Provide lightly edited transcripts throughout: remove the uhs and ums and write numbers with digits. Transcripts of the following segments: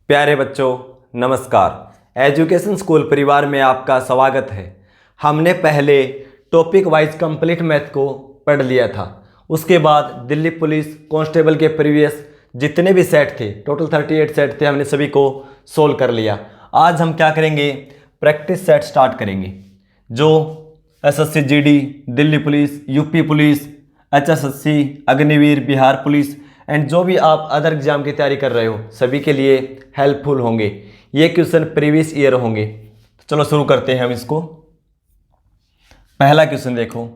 प्यारे बच्चों, नमस्कार। एजुकेशन स्कूल परिवार में आपका स्वागत है। हमने पहले टॉपिक वाइज कंप्लीट मैथ को पढ़ लिया था। उसके बाद दिल्ली पुलिस कांस्टेबल के प्रीवियस जितने भी सेट थे, टोटल 38 सेट थे, हमने सभी को सोल्व कर लिया। आज हम क्या करेंगे, प्रैक्टिस सेट स्टार्ट करेंगे। जो SSC GD, Delhi police, UP police, HSSC, Agniveer, Bihar police and जो भी आप अदर एग्जाम की तैयारी कर रहे हो, सभी के लिए हेल्पफुल होंगे। ये क्वेश्चन प्रीवियस ईयर होंगे। तो चलो शुरू करते हैं हम इसको। पहला क्वेश्चन देखो,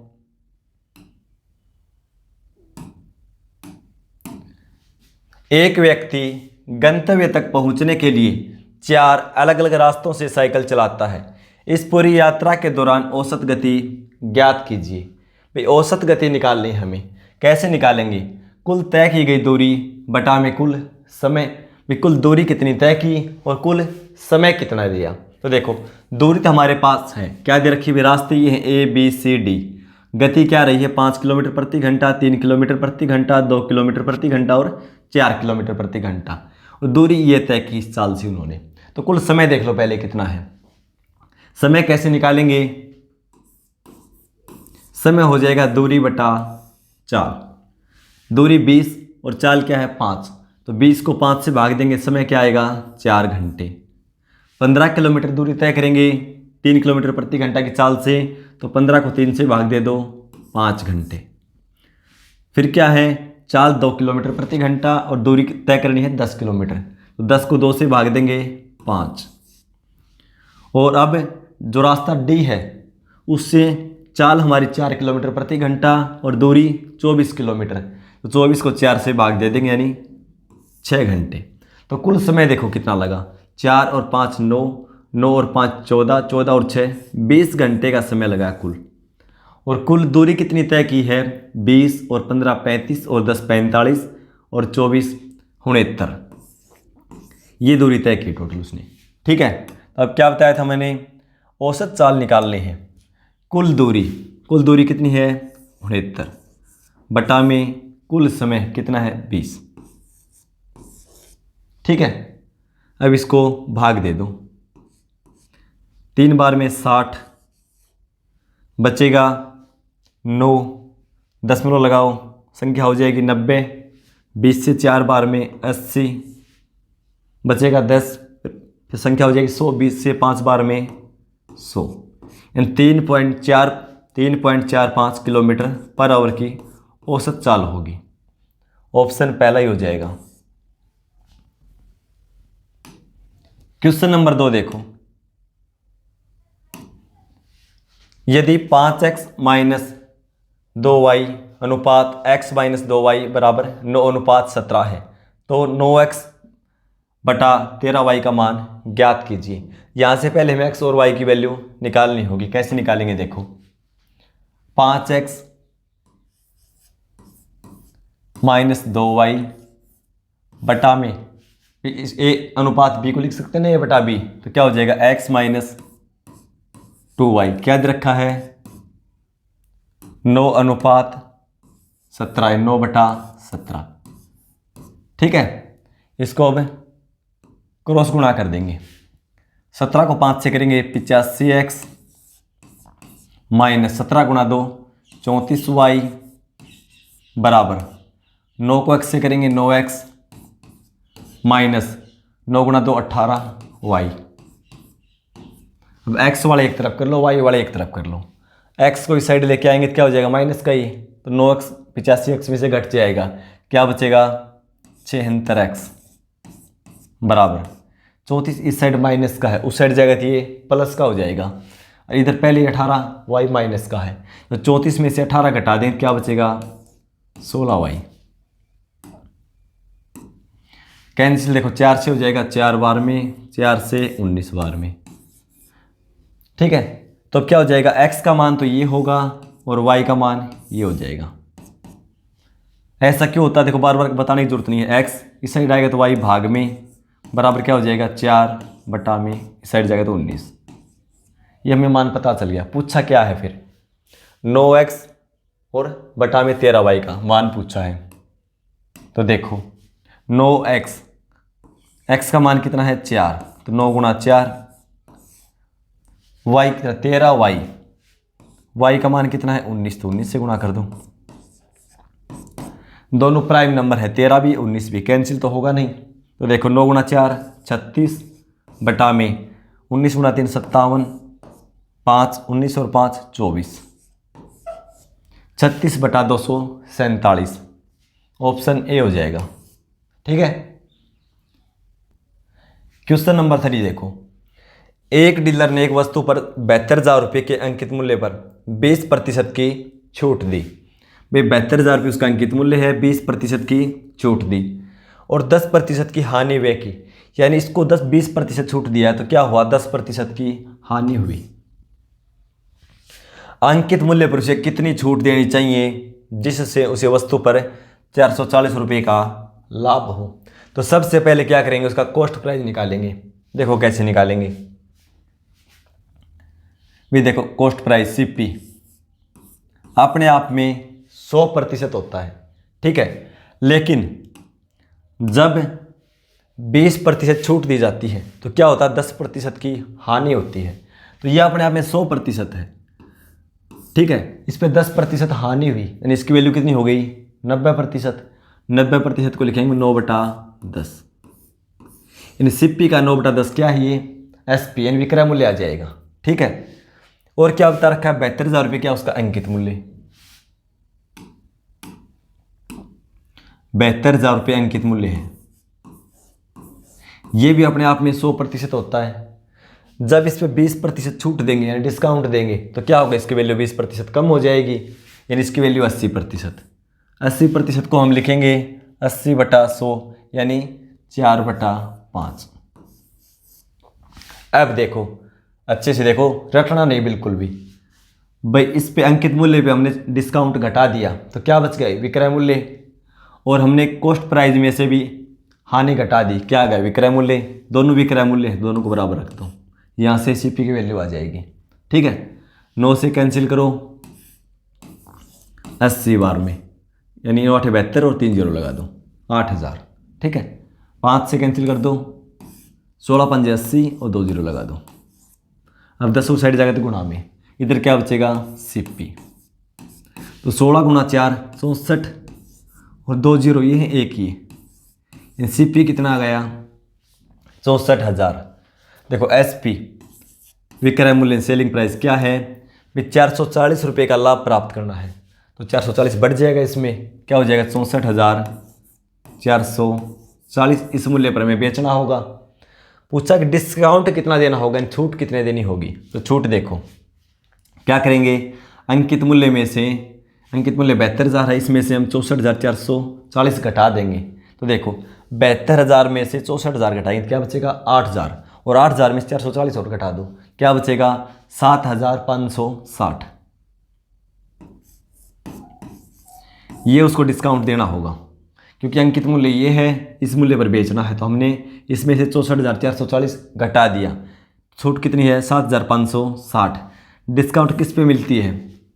एक व्यक्ति गंतव्य तक पहुंचने के लिए 4 अलग अलग रास्तों से साइकिल चलाता है। इस पूरी यात्रा के दौरान औसत गति ज्ञात कीजिए। भाई औसत गति निकालनी है हमें। कैसे निकालेंगे? कुल तय की गई दूरी बटा में कुल समय। भाई कुल दूरी कितनी तय की और कुल समय कितना दिया। तो देखो दूरी तो हमारे पास है, क्या दे रखी हुई, रास्ते ये है ए बी सी डी। गति क्या रही है, 5 किलोमीटर प्रति घंटा, 3 किलोमीटर प्रति घंटा, 2 किलोमीटर प्रति घंटा और 4 किलोमीटर प्रति घंटा। और दूरी ये तय की इस चाल से उन्होंने। तो कुल समय देख लो पहले कितना है। समय कैसे निकालेंगे? समय हो जाएगा दूरी बटा चाल। दूरी 20 और चाल क्या है 5, तो 20 को 5 से भाग देंगे, समय क्या आएगा 4 घंटे। 15 किलोमीटर दूरी तय करेंगे 3 किलोमीटर प्रति घंटा की चाल से, तो 15 को 3 से भाग दे दो, 5 घंटे। फिर क्या है, चाल 2 किलोमीटर प्रति घंटा और दूरी तय करनी है 10 किलोमीटर, तो 10 को 2 से भाग देंगे 5। और अब जो रास्ता डी है उससे चाल हमारी 4 किलोमीटर प्रति घंटा और दूरी 24 किलोमीटर, तो 24 को 4 से भाग दे देंगे यानी 6 घंटे। तो कुल समय देखो कितना लगा, 4 और 5 9, 9 और 5 14, 14 और 6 20 घंटे का समय लगा कुल। और कुल दूरी कितनी तय की है, 20 और 15 35 और 10 45 और 24 69। ये दूरी तय की टोटल उसने। ठीक है, तो अब क्या बताया था मैंने, औसत चाल निकालने हैं। कुल दूरी कितनी है 69 बटा में कुल समय कितना है 20। ठीक है, अब इसको भाग दे दो, 3 बार में 60 बचेगा 9, दशमलव लगाओ, संख्या हो जाएगी 90। 20 से 4 बार में 80 बचेगा 10, फिर संख्या हो जाएगी 100। 20 से 5 बार में 100, यानी 3.45 किलोमीटर पर आवर की औसत चाल होगी। ऑप्शन पहला ही हो जाएगा। क्वेश्चन नंबर 2 देखो, यदि 5x माइनस 2y अनुपात x माइनस 2y बराबर 9:17 है, तो 9x बटा 13y का मान ज्ञात कीजिए। यहां से पहले हमें x और y की वैल्यू निकालनी होगी। कैसे निकालेंगे देखो, 5x माइनस 2y बटा में इस a अनुपात b को लिख सकते हैं ना, a बटा b, तो क्या हो जाएगा x माइनस 2y। क्या दे रखा है 9:17, 9/17। ठीक है, इसको अब क्रॉस गुणा कर देंगे। 17 को 5 से करेंगे 85x माइनस 17 गुणा 2 34y बराबर 9 को x से करेंगे 9x माइनस 9 गुणा 2 18y। अब x वाले एक तरफ कर लो, y वाले एक तरफ कर लो। x को इस साइड लेके आएंगे तो क्या हो जाएगा माइनस का ही, तो 9x 85x में से घट जाएगा, क्या बचेगा 76x बराबर 34। इस साइड माइनस का है, उस साइड जाएगा तो ये प्लस का हो जाएगा। और इधर पहले 18 y माइनस का है, तो 34 में से 18 घटा दें, क्या बचेगा 16y। कैंसिल, देखो 4 से हो जाएगा 4 बार में, 4 से 19 बार में। ठीक है, तो अब क्या हो जाएगा, x का मान तो ये होगा और y का मान ये हो जाएगा। ऐसा क्यों होता है देखो, बार बार बताने की जरूरत नहीं है। x इस साइड आएगा तो y भाग में बराबर क्या हो जाएगा 4 बटा में, इस साइड जाएगा तो 19। ये हमें मान पता चल गया। पूछा क्या है फिर, 9x और बटा में 13y का मान पूछा है। तो देखो 9x एक्स का मान कितना है 4, तो 9 गुणा 4, वाई कितना 13, वाई का मान कितना है 19, तो 19 से गुणा कर दो। दोनों प्राइम नंबर है, 13 भी 19 भी, कैंसिल तो होगा नहीं। तो देखो 9 गुणा 4 36 बटा में 19 गुणा 3 57, 5 19 और 5 24, 36 बटा 247, ऑप्शन ए हो जाएगा। ठीक है। क्वेश्चन नंबर 3 देखो, एक डीलर ने एक वस्तु पर 72,000 रुपये के अंकित मूल्य पर 20% की छूट दी। भाई 72,000 रुपये उसका अंकित मूल्य है, 20% की छूट दी और 10% की हानि व्यय की, यानी इसको 20% छूट दिया है, तो क्या हुआ 10% की हानि हुई। अंकित मूल्य पर उसे कितनी छूट देनी चाहिए जिससे उसे वस्तु पर 440 रुपये का लाभ हो। तो सबसे पहले क्या करेंगे, उसका कॉस्ट प्राइस निकालेंगे। देखो कैसे निकालेंगे भी, देखो कॉस्ट प्राइस सीपी अपने आप में 100% होता है, ठीक है, लेकिन जब 20% छूट दी जाती है तो क्या होता है 10% की हानि होती है। तो यह अपने आप में 100% है, ठीक है, इस पर 10% हानि हुई, यानी इसकी वैल्यू कितनी हो गई 90%। 90% को लिखेंगे 9/10, यानी सीपी का 9/10 क्या है ये एसपी यानी विक्रय मूल्य आ जाएगा। ठीक है, और क्या बता रखा है 72,000 रुपये क्या उसका अंकित मूल्य, 72,000 रुपये अंकित मूल्य है। ये भी अपने आप में 100% होता है। जब इस पर 20% छूट देंगे यानी डिस्काउंट देंगे तो क्या होगा, इसकी वैल्यू 20% कम हो जाएगी, यानी इसकी वैल्यू 80%। 80% को हम लिखेंगे 80/100 यानी 4/5। अब देखो अच्छे से देखो, रटना नहीं बिल्कुल भी। भाई इस पे अंकित मूल्य पे हमने डिस्काउंट घटा दिया तो क्या बच गए विक्रय मूल्य, और हमने कॉस्ट प्राइस में से भी हानि घटा दी, क्या आ गया विक्रय मूल्य। दोनों विक्रय मूल्य है, दोनों को बराबर रखता हूँ, यहाँ से सीपी की वैल्यू आ जाएगी। ठीक है, 9 से कैंसिल करो 80 बार में, यानी 8 72 और 3 0 लगा दो 8,000। ठीक है, 5 से कैंसिल कर दो 16 5 80 और 2 0 लगा दो। अब 10 उस साइड जाएगा तो गुणा में, इधर क्या बचेगा सीपी, तो 16 गुणा 4 64 और 2 0 ये है एक ही, सीपी कितना आ गया 64,000। देखो एसपी विक्रय मूल्य सेलिंग प्राइस क्या है, 440 रुपये का लाभ प्राप्त करना है, तो 440 बढ़ जाएगा, इसमें क्या हो जाएगा 64,440, इस मूल्य पर हमें बेचना होगा। पूछा कि डिस्काउंट कितना देना होगा, छूट कितने देनी होगी, तो छूट देखो क्या करेंगे, अंकित मूल्य में से अंकित मूल्य 72,000 है, इसमें से हम 64,440 घटा देंगे। तो देखो 72,000 में से 64,000 घटाएंगे तो क्या बचेगा 8,000, और 8,000 में से 440 और घटा दो क्या बचेगा 7,560। ये उसको डिस्काउंट देना होगा क्योंकि अंकित मूल्य ये है, इस मूल्य पर बेचना है, तो हमने इसमें से 64,440 घटा दिया, छूट कितनी है 7,560। डिस्काउंट किस पे मिलती है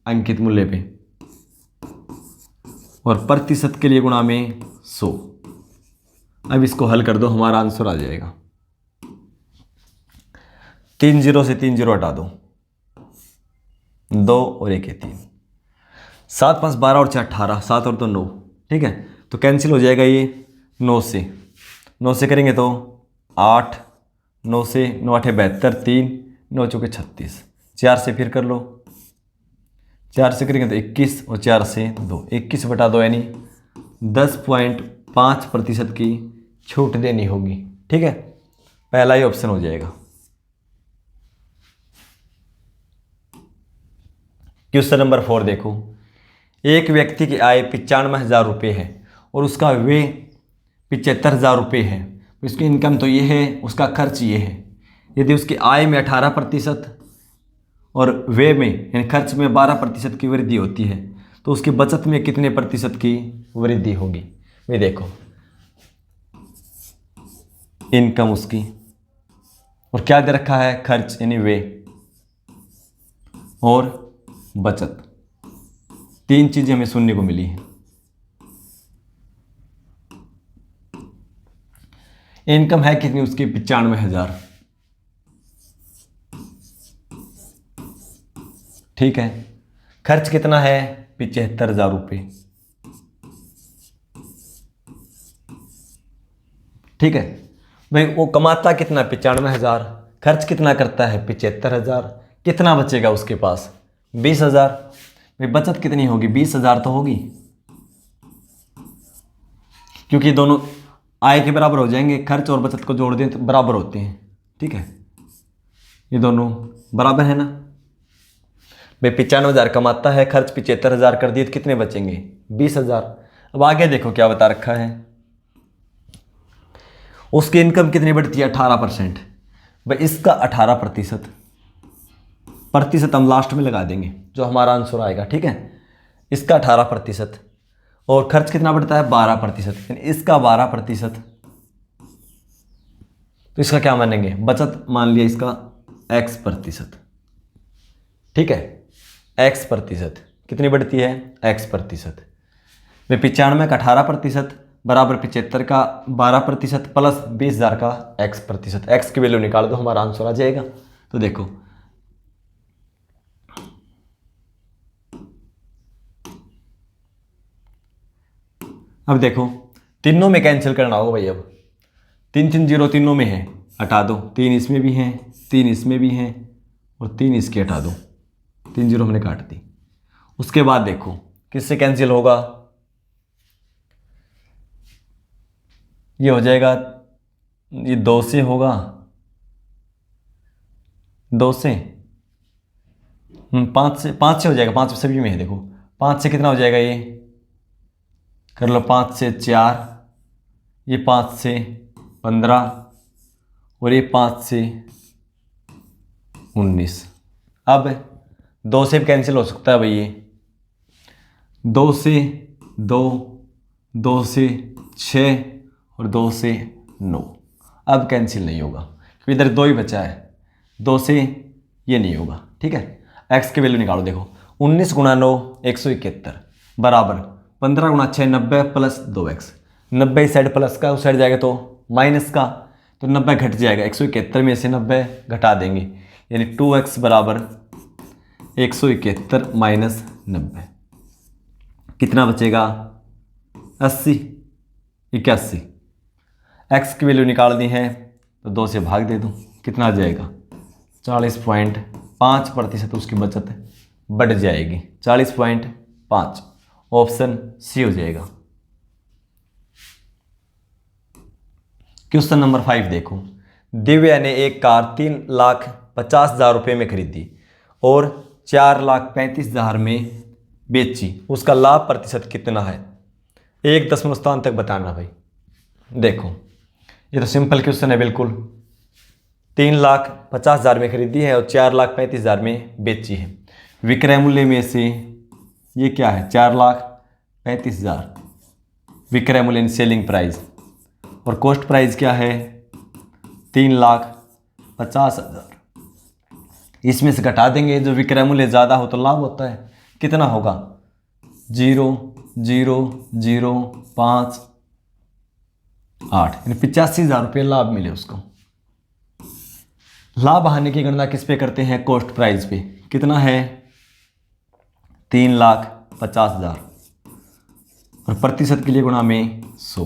अंकित मूल्य पे, और प्रतिशत के लिए गुणा में 100। अब इसको हल कर दो, हमारा आंसर आ जाएगा 3 0 से 3 0 हटा दो, 2 और 1 है 3, 7 5 12 और 4 18, 7 और 2 9। ठीक है, तो कैंसिल हो जाएगा ये 9 से करेंगे तो 8, 9 से 9 8 72, 3 9 चौके 36, 4 से फिर कर लो, 4 से करेंगे तो 21 और 4 से 2, 21/2 यानी 10.5% की छूट देनी होगी। ठीक है, पहला ही ऑप्शन हो जाएगा। क्वेश्चन नंबर 4 देखो, एक व्यक्ति की आय 95,000 रुपये है और उसका व्यय 75,000 रुपये है। उसकी इनकम तो ये है, उसका खर्च ये है। यदि उसकी आय में 18% और व्यय में यानी खर्च में 12% की वृद्धि होती है तो उसकी बचत में कितने प्रतिशत की वृद्धि होगी। वे देखो इनकम उसकी, और क्या दे रखा है खर्च यानी व्यय और बचत, 3 चीजें हमें सुनने को मिली है। इनकम है कितनी उसकी 95,000। ठीक है, खर्च कितना है 75,000 रुपये। ठीक है भाई, वो कमाता कितना 95,000, खर्च कितना करता है 75,000, कितना बचेगा उसके पास 20,000। भाई बचत कितनी होगी 20,000 तो होगी, क्योंकि दोनों आय के बराबर हो जाएंगे, खर्च और बचत को जोड़ दें तो बराबर होते हैं। ठीक है, ये दोनों बराबर है ना भाई। 95,000 कमाता है, खर्च 75,000 कर दिए तो कितने बचेंगे 20,000। अब आगे देखो क्या बता रखा है, उसकी इनकम कितनी बढ़ती है 18%। भाई इसका 18% हम लास्ट में लगा देंगे जो हमारा आंसर आएगा। ठीक है, इसका 18% और खर्च कितना बढ़ता है 12%, इसका 12%। तो इसका क्या मानेंगे बचत, मान लिया इसका x%। ठीक है, x% कितनी बढ़ती है x%। वे 95 का 18% बराबर 75 का 12% प्लस 20,000 का x%। x की वैल्यू निकाल दो, हमारा आंसर आ जाएगा। तो देखो अब देखो तीनों में कैंसिल करना होगा भाई। अब 3 0 तीनों में है, हटा दो। 3 इसमें भी हैं, 3 इसमें भी हैं और 3 इसके हटा दो। 3 0 हमने काट दी। उसके बाद देखो किससे कैंसिल होगा, ये हो जाएगा, ये 2 से होगा, 2 से 5 से, 5 से हो जाएगा, 5 सभी में है। देखो 5 से कितना हो जाएगा, ये कर लो, 5 से 4, ये 5 से 15 और ये 5 से 19। अब 2 से भी कैंसिल हो सकता है भाई, ये 2 से 2, 2 से 6 और 2 से 9। अब कैंसिल नहीं होगा क्योंकि इधर 2 ही बचा है, 2 से ये नहीं होगा। ठीक है, x की वैल्यू निकालो। देखो 19 गुणा 9 171 बराबर 15 गुणा 6 90 प्लस 2x। 90 इस साइड प्लस का, उस साइड जाएगा तो माइनस का, तो 90 घट जाएगा। 171 में से 90 घटा देंगे, यानी 2x बराबर 171 माइनस 90 कितना बचेगा 80 81। x की वैल्यू निकाल दी है तो 2 से भाग दे दो, कितना आ जाएगा 40.5% उसकी बचत बढ़ जाएगी। 40.5 ऑप्शन सी हो जाएगा। क्वेश्चन नंबर 5 देखो, दिव्या ने एक कार 3,50,000 रुपये में खरीदी और 4,35,000 में बेची, उसका लाभ प्रतिशत कितना है। 1 दशमलव स्थान तक बताना भाई। देखो ये तो सिंपल क्वेश्चन है बिल्कुल। 3,50,000 में खरीदी है और 4,35,000 में बेची है। विक्रय मूल्य में से ये क्या है 4,35,000 विक्रय मूल्य सेलिंग प्राइस, और कॉस्ट प्राइस क्या है 3,50,000। इसमें से घटा देंगे, जो विक्रय मूल्य ज़्यादा हो तो लाभ होता है, कितना होगा 0,0,0,5,8 यानी 85,000 रुपये लाभ मिले उसको। लाभ हानि की गणना किस पे करते हैं कॉस्ट प्राइस पे, कितना है 3,50,000 और प्रतिशत के लिए गुणा में 100।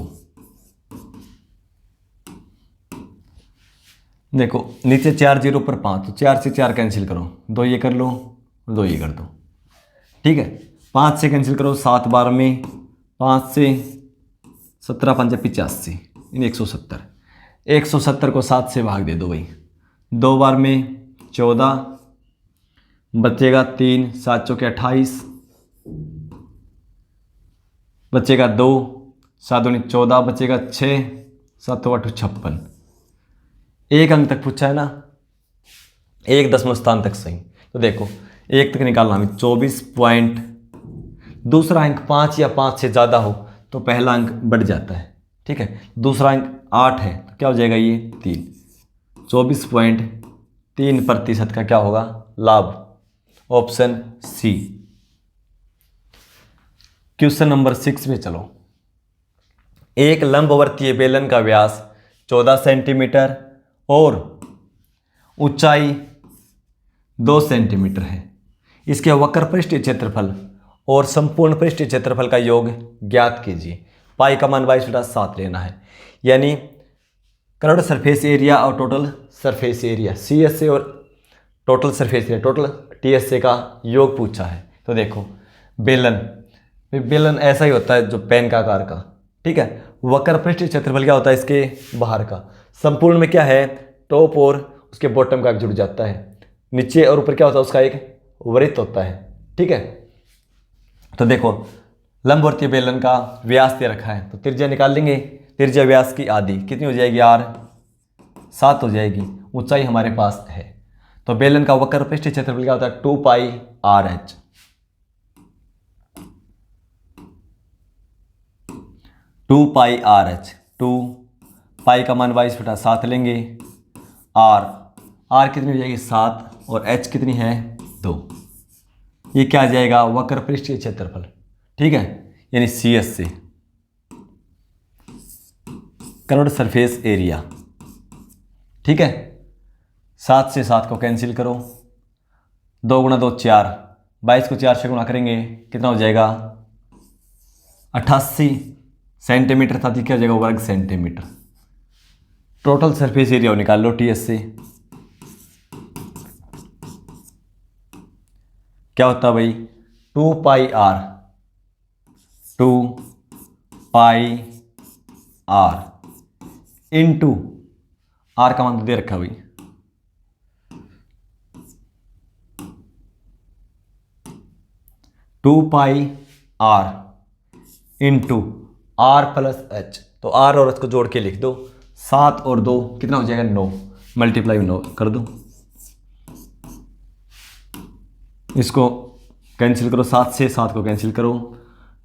देखो नीचे 4 0 पर 5, तो 4 से 4 कैंसिल करो, 2 ये कर लो और 2 ये कर दो। ठीक है, 5 से कैंसिल करो 7 बार में, 5 से 17 5 85 इन 170। 170 को 7 से भाग दे दो भाई, 2 बार में 14 बचेगा 3, 7 चौके 28 बचेगा 2, 7 दूनी 14 बचेगा 6, 7 8 56। 1 अंक तक पूछा है ना, 1 दशमलव स्थान तक सही। तो देखो 1 तक निकालना हमें 24 पॉइंट, दूसरा अंक 5 या 5 से ज़्यादा हो तो पहला अंक बढ़ जाता है। ठीक है, दूसरा अंक 8 है तो क्या हो जाएगा ये 3। 24.3% का क्या होगा लाभ, ऑप्शन सी। क्वेश्चन नंबर 6 में चलो, एक लंबवर्तीय बेलन का व्यास 14 सेंटीमीटर और ऊंचाई 2 सेंटीमीटर है। इसके वक्र पृष्ठीय क्षेत्रफल और संपूर्ण पृष्ठीय क्षेत्रफल का योग ज्ञात कीजिए। पाई का मान 22/7 लेना है। यानी कर्व्ड सरफेस एरिया और टोटल सरफेस एरिया CSA और total surface area total TSA का योग पूछा है। तो देखो बेलन ऐसा ही होता है जो पेन का आकार का, ठीक है। वक्र पृष्ठीय क्षेत्रफल क्या होता है इसके बाहर का। संपूर्ण में क्या है, टॉप और उसके बॉटम का जुड़ जाता है। नीचे और ऊपर क्या होता है, उसका एक वृत्त होता है, ठीक है। तो देखो लंबवर्तीय बेलन का व्यास दे रखा है, तो त्रिज्या निकाल लेंगे। त्रिज्या व्यास की आधी कितनी हो जाएगी यार, 7 हो जाएगी। ऊंचाई हमारे पास है, तो बेलन का वक्र पृष्ठीय क्षेत्रफल क्या होता है 2πRh। 2πRh 2 पाई का मान 22/7 लेंगे। R कितनी हो जाएगी 7 और H कितनी है 2। ये क्या आ जाएगा वक्र पृष्ठीय क्षेत्रफल, ठीक है, यानी CSA कर्व्ड सरफेस एरिया, ठीक है। 7 से 7 को कैंसिल करो, 2 × 2 4, 22 को 4 से गुणा करेंगे कितना हो जाएगा 88 सेंटीमीटर था, क्या हो जाएगा वर्ग सेंटीमीटर। टोटल सरफेस एरिया निकाल लो TSA, क्या होता है भाई 2πr इंटू R का मान तो दे रखा है भाई 2πr इंटू R + H। तो R और H को जोड़ के लिख दो, 7 और 2 कितना हो जाएगा 9, मल्टीप्लाई 9 कर दो। इसको कैंसिल करो, 7 से 7 को कैंसिल करो,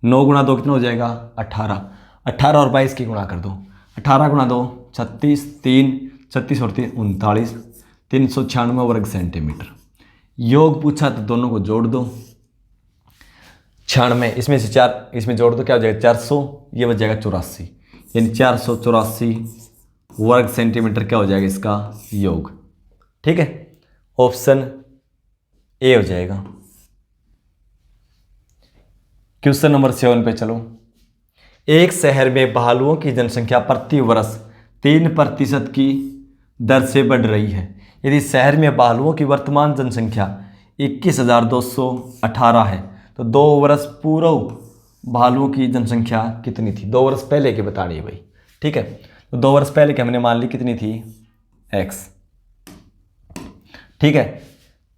9 × 2 कितना हो जाएगा 18। 18 और 22 की गुणा कर दो, 18 × 2 36, 3 36 और 3 39, 396 वर्ग सेंटीमीटर। योग पूछा तो दोनों को जोड़ दो, 96 इसमें से 4 इसमें जोड़ दो, क्या हो जाएगा 400, ये बच जाएगा 84, यानी 484 वर्ग सेंटीमीटर क्या हो जाएगा इसका योग, ठीक है। ऑप्शन ए हो जाएगा। क्वेश्चन नंबर 7 पे चलो। एक शहर में भालुओं की जनसंख्या प्रति वर्ष 3% की दर से बढ़ रही है। यदि शहर में भालुओं की वर्तमान जनसंख्या 21,218 है तो 2 वर्ष पूर्व भालुओं की जनसंख्या कितनी थी। 2 वर्ष पहले की बतानी है भाई, ठीक है। तो 2 वर्ष पहले की हमने मान ली कितनी थी x, ठीक है।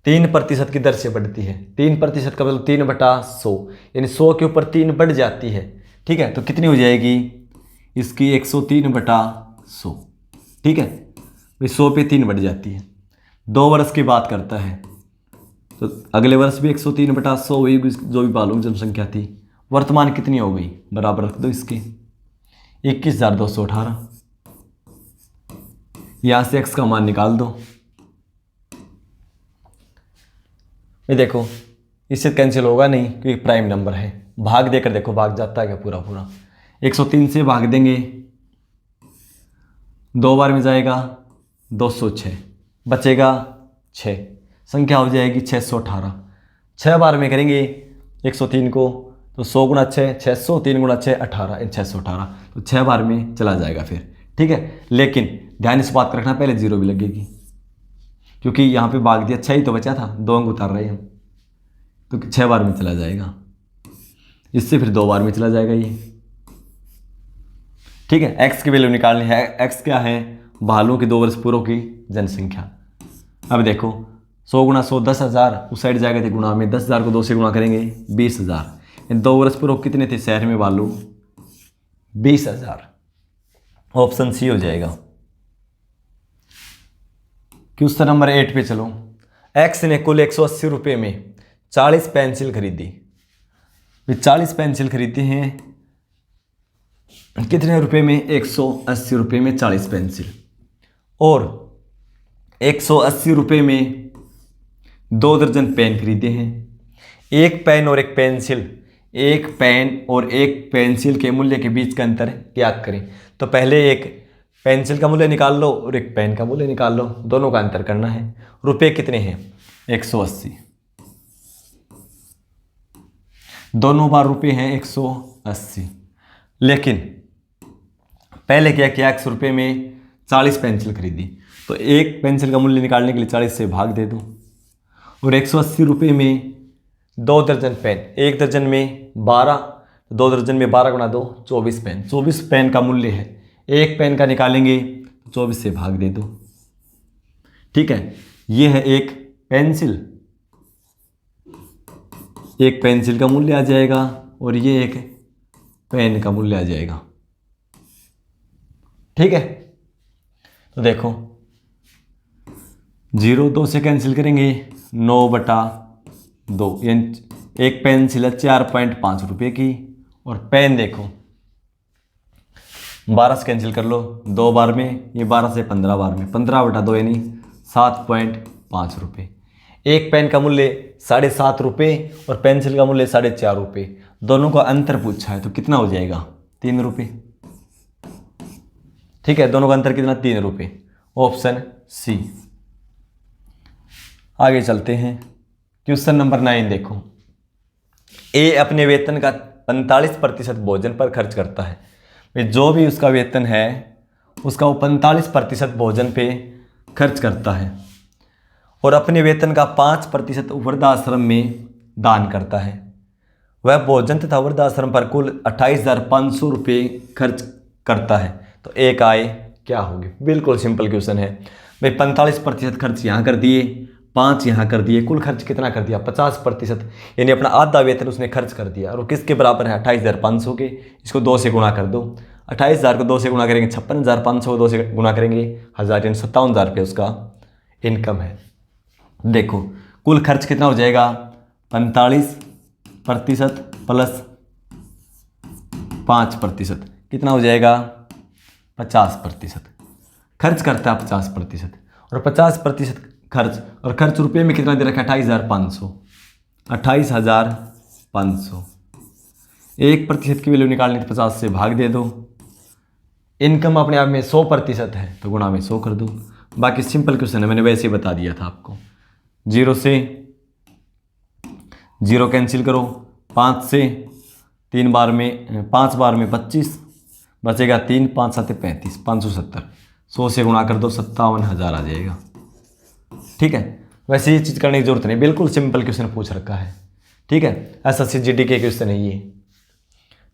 3% की दर से बढ़ती है, 3% का मतलब 3/100, यानी 100 के ऊपर 3 बढ़ जाती है, ठीक है। तो कितनी हो जाएगी इसकी 103/100, ठीक है भाई, 100 पे 3 बढ़ जाती है। 2 वर्ष की बात करता है तो अगले वर्ष भी 103/100 हुई जो भी भालुओं की जनसंख्या थी। वर्तमान कितनी हो गई बराबर रख दो इसके 21,218, यहाँ से x का मान निकाल दो। ये देखो इससे कैंसिल होगा नहीं क्योंकि प्राइम नंबर है। भाग देकर देखो भाग जाता है क्या पूरा पूरा। 103 से भाग देंगे 2 बार में जाएगा 206, बचेगा 6, संख्या हो जाएगी 618। 6 बार में करेंगे 103 को तो 100 × 6 600, 3 × 6 18, 618, तो 6 बार में चला जाएगा फिर, ठीक है। लेकिन ध्यान इस बात का रखना पहले 0 भी लगेगी क्योंकि यहाँ पे भाग दिया 6 ही तो बचा था, 2 अंक उतार रहे हैं हम, तो 6 बार में चला जाएगा। इससे फिर 2 बार में चला जाएगा ये, ठीक है। x की वैल्यू निकालनी है। x क्या है भालुओं की 2 वर्ष पूर्व की जनसंख्या। अब देखो 100 × 100 10,000, उस साइड जाएगा थे गुणा में, 10,000 को 2 से गुणा करेंगे 20,000। 2 वर्ष पूर्व कितने थे शहर में भालू 20,000। ऑप्शन सी हो जाएगा। क्वेश्चन नंबर 8 पे चलो। x ने कुल 180 रुपये में 40 पेंसिल खरीदी। वे 40 पेंसिल खरीदते हैं कितने रुपए में 180 रुपये में 40 पेंसिल, और 180 रुपये में 2 दर्जन पेन खरीदे हैं। एक पेन और एक पेंसिल के मूल्य के बीच का अंतर ज्ञात करें। तो पहले एक पेंसिल का मूल्य निकाल लो और एक पेन का मूल्य निकाल लो, दोनों का अंतर करना है। रुपए कितने हैं? 180। दोनों बार रुपए हैं 180। लेकिन पहले क्या किया, 100 रुपये में 40 पेंसिल खरीदी, तो एक पेंसिल का मूल्य निकालने के लिए 40 से भाग दे दो। और 180 रुपये में 2 दर्जन पेन, एक दर्जन में 12, 2 दर्जन में 12 गुणा 2 24 पेन, 24 पेन का मूल्य है। एक पेन का निकालेंगे 24 से भाग दे दो। ठीक है, ये है एक पेंसिल, एक पेंसिल का मूल्य आ जाएगा और ये एक पेन का मूल्य आ जाएगा। ठीक है, तो देखो 0 2 से कैंसिल करेंगे, 9/2, यानी एक पेंसिल है 4.5 रुपये की। और पेन देखो 12 से कैंसिल कर लो 2 बार में, ये 12 से 15 बार में, 15/2 यानी 7.5 रुपये। एक पेन का मूल्य 7.5 रुपये और पेंसिल का मूल्य 4.5 रुपये, दोनों का अंतर पूछा है तो कितना हो जाएगा? 3 रुपये। ठीक है, दोनों का अंतर कितना? 3 रुपये, ऑप्शन सी। आगे चलते हैं, क्वेश्चन नंबर 9 देखो। ए अपने वेतन का 45% भोजन पर खर्च करता है। जो भी उसका वेतन है उसका वो 45% भोजन पे खर्च करता है और अपने वेतन का 5% वृद्धाश्रम में दान करता है। वह भोजन तथा वृद्धाश्रम पर कुल 28,500 रुपये खर्च करता है, तो एक आय क्या होगी? बिल्कुल सिंपल क्वेश्चन है भाई। 45% खर्च यहाँ कर दिए, 5 यहाँ कर दिए, कुल खर्च कितना कर दिया? 50%, यानी अपना आधा वेतन उसने खर्च कर दिया। और किसके बराबर है? 28,500 के। इसको 2 से गुणा कर दो, 28,000 को 2 से गुणा करेंगे 56,500 को 2 से गुणा करेंगे 1000, यानी 57,000 रुपये उसका इनकम है। देखो कुल खर्च कितना हो जाएगा? 45% प्लस 5% कितना हो जाएगा? 50%। खर्च करता है 50% और 50% खर्च, और खर्च रुपये में कितना दे रखा है? 28,500। 28,500 1% की वैल्यू निकालनी तो 50 से भाग दे दो। इनकम अपने आप में 100% है तो गुणा में 100 कर दो। बाकी सिंपल क्वेश्चन है, मैंने वैसे ही बता दिया था आपको। 0 से 0 कैंसिल करो, 5 से 3 बार में 5 बार में 25 बचेगा, 3 5 7 35, 570। 100 से गुणा कर दो, 57,000 आ जाएगा। ठीक है, वैसे ये चीज़ करने की जरूरत नहीं, बिल्कुल सिंपल क्वेश्चन पूछ रखा है। ठीक है, SSC GD के क्वेश्चन है ये।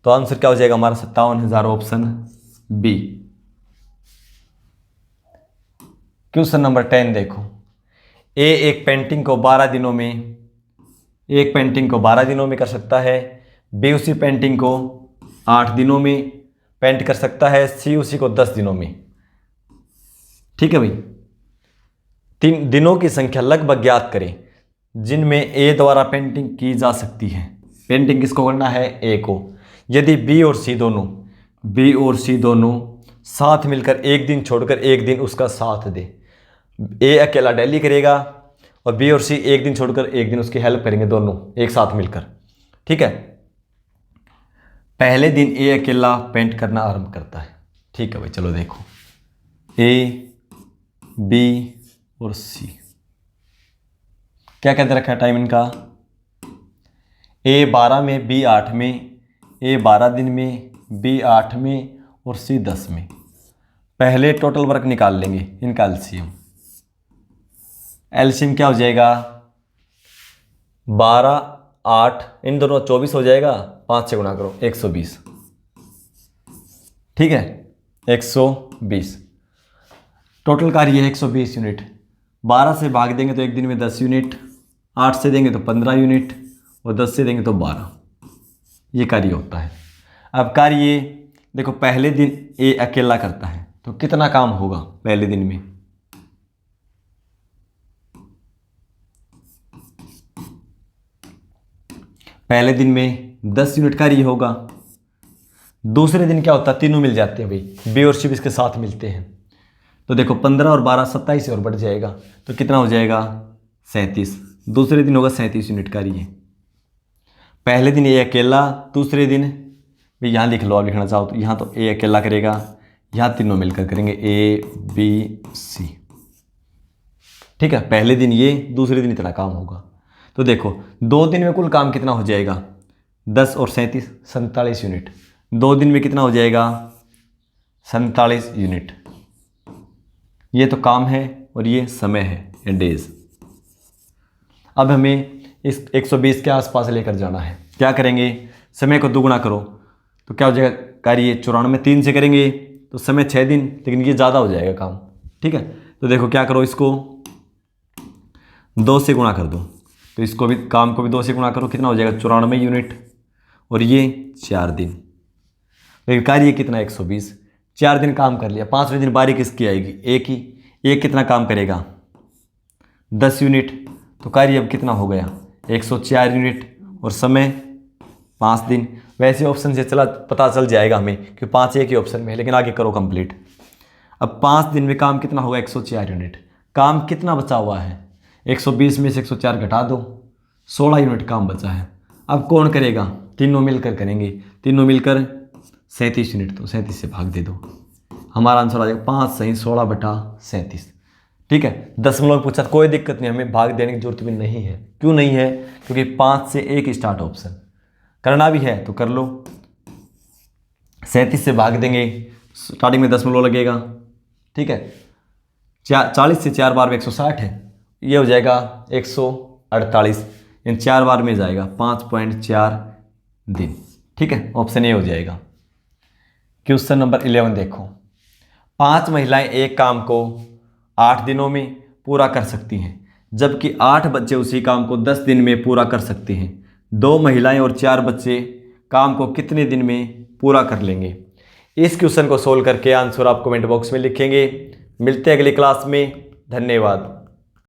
तो आंसर क्या हो जाएगा हमारा? 57,000, ऑप्शन बी। क्वेश्चन नंबर 10 देखो। ए एक पेंटिंग को 12 दिनों में कर सकता है। बी उसी पेंटिंग को 8 दिनों में पेंट कर सकता है। सी उसी को 10 दिनों में। ठीक है भाई, 3 दिनों की संख्या लगभग ज्ञात करें जिनमें ए द्वारा पेंटिंग की जा सकती है। पेंटिंग किसको करना है? ए को। यदि बी और सी दोनों साथ मिलकर एक दिन छोड़कर एक दिन उसका साथ दे। ए अकेला डेली करेगा और बी और सी एक दिन छोड़कर एक दिन उसकी हेल्प करेंगे, दोनों एक साथ मिलकर। ठीक है, पहले दिन ए अकेला पेंट करना आरंभ करता है। ठीक है भाई, चलो देखो ए, बी और सी क्या कहते रखा है टाइम इनका? ए 12 में, बी 8 में, ए 12 दिन में, बी 8 में और सी 10 में। पहले टोटल वर्क निकाल लेंगे इनका एलसीएम। एलसीएम क्या हो जाएगा? 12 8, इन दोनों 24 हो जाएगा, 5 से गुणा करो 120। ठीक है, 120 टोटल कार्य है 120 यूनिट। 12 से भाग देंगे तो एक दिन में 10 यूनिट, 8 से देंगे तो 15 यूनिट और 10 से देंगे तो 12। ये कार्य होता है। अब कार्य देखो, पहले दिन ए अकेला करता है तो कितना काम होगा पहले दिन में? पहले दिन में 10 यूनिट कार्य होगा। दूसरे दिन क्या होता है? तीनों मिल जाते हैं भाई, बी और सी इसके साथ मिलते हैं। तो देखो 15 और 12 27 और बढ़ जाएगा तो कितना हो जाएगा? 37। दूसरे दिन होगा 37 यूनिट कार्य। पहले दिन ए अकेला, दूसरे दिन भी यहाँ लिख लो, आप लिखना चाहो तो यहाँ तो ए अकेला करेगा, यहाँ तीनों मिलकर करेंगे A B C। ठीक है, पहले दिन ये, दूसरे दिन इतना काम होगा। तो देखो 2 दिन में कुल काम कितना हो जाएगा, 10 और 37 47 यूनिट। 2 दिन में कितना हो जाएगा, 47 यूनिट। ये तो काम है और ये समय है, ये डेज। अब हमें इस 120 के आसपास लेकर जाना है। क्या करेंगे, समय को दुगुना करो तो क्या हो जाएगा कार्य, 94 3 से करेंगे तो समय 6 दिन, लेकिन ये ज़्यादा हो जाएगा काम। ठीक है, तो देखो क्या करो, इसको 2 से गुणा कर दो, तो इसको भी, काम को भी 2 से गुणा करो, कितना हो जाएगा 94 यूनिट, और ये 4 दिन। लेकिन कार्य कितना 120। 4 दिन काम कर लिया, 5वें दिन बारी किसकी आएगी, एक ही। एक कितना काम करेगा 10 यूनिट, तो कार्य अब कितना हो गया 104 यूनिट, और समय 5 दिन। वैसे ऑप्शन से चला पता चल जाएगा हमें कि 5 एक ही ऑप्शन में है, लेकिन आगे करो कंप्लीट। अब 5 दिन में काम कितना होगा 104 यूनिट। काम कितना बचा हुआ है, 120 में से 104 घटा दो, 16 यूनिट काम बचा है। अब कौन करेगा, तीनों मिलकर करेंगे, तीनों मिलकर 37 यूनिट, तो 37 से भाग दे दो, हमारा आंसर आ जाएगा 5 सही 16/37। ठीक है, दशमलव पूछा, कोई दिक्कत नहीं, हमें भाग देने की जरूरत भी नहीं है। क्यों नहीं है, क्योंकि 5 से 1 स्टार्ट ऑप्शन, करना भी है तो कर लो। 37 से भाग देंगे, स्टार्टिंग में दशमलव लगेगा। ठीक है, 40 से 4 बार में 160 है, ये हो जाएगा 148, इन 4 बार में जाएगा 5.4 दिन। ठीक है, ऑप्शन ए हो जाएगा। क्वेश्चन नंबर 11 देखो, 5 महिलाएं एक काम को 8 दिनों में पूरा कर सकती हैं, जबकि 8 बच्चे उसी काम को 10 दिन में पूरा कर सकते हैं। 2 महिलाएं और 4 बच्चे काम को कितने दिन में पूरा कर लेंगे। इस क्वेश्चन को सोल्व करके आंसर आप कमेंट बॉक्स में लिखेंगे। मिलते हैं अगली क्लास में, धन्यवाद।